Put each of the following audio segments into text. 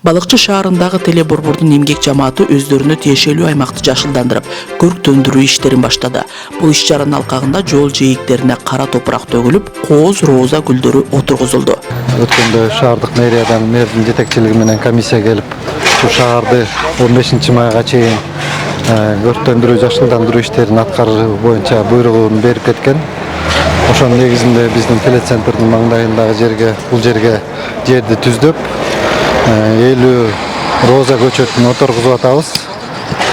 Балыкчы шаарындагы телеборбордун эмгек жамааты өздөрүнө тиешелүү аймакты жашылдандырып, көрктөндүрүү иштерин баштады. Бул иш-чаранын алкагында жол жээктерине кара топурак төгүлүп, кооз роза гүлдөрү отургузулду. Өткөндө шаардык мэрдин жетекчилиги менен комиссия келип, ушул шаарды 15 майга чейин көрктөндүрүү жашылдандыруу иштерин аткаруу боюнча буйругун берип кеткен. Ошонун негизинде биздин телецентрдин маңдайындагы жерди түздөп, 50 роза көчөтүн отургузуп атабыз.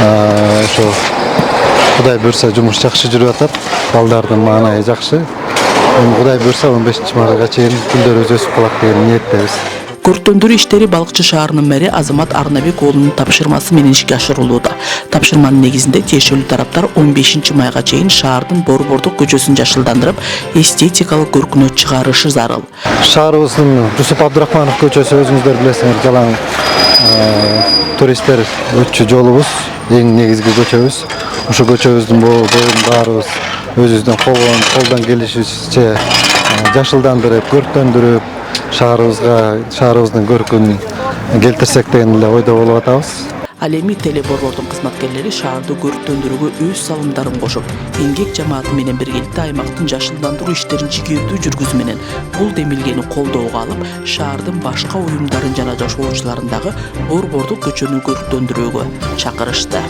Ошо Кудай буйрса жумуш жакшы жүрүп атат. Балдардын маанайы жакшы. Кудай буйрса 15 майга чейин гүлдөрүбүз өсүп калат деген ниеттебиз. Көрктөндүрүү иштери Балыкчы шаарынын мэри Азамат Арнабек уулунун тапшырмасы менен ишке ашырылууда. Тапшырманын негизинде тиешелүү тараптар 15 майга чейин шаардын Борбордук көчөсүн жашылдандырып, эстетикалык көркүнө чыгарышы зарыл. Шаарыбыздын Жусуп Абдурахманов көчөсү өзүңүздөр билесиңер, жалаң туристтер өтчү жолубуз, эң негизги көчөбүз. Ошо көчөбүздүн боюн баарыбыз өзүбүздүн колдон келишибизче жашылдандырып, көрктөндүрүп, шаарыбыздын көркүн келтирсек деген эле ойдо болуп атабыз. Ал эми телеборбордун кызматкерлери шаарды көрктөндүрүүгө өз салымдарын кошуп, эмгек жамааты менен биргеликте аймактын жашылдандыруу иштерин жигердүү жүргүзүү менен бул демилгени колдоого алып, шаардын башка уюмдарын жана жашоочуларын дагы Борбордук көчөнү көрктөндүрүүгө чакырышты.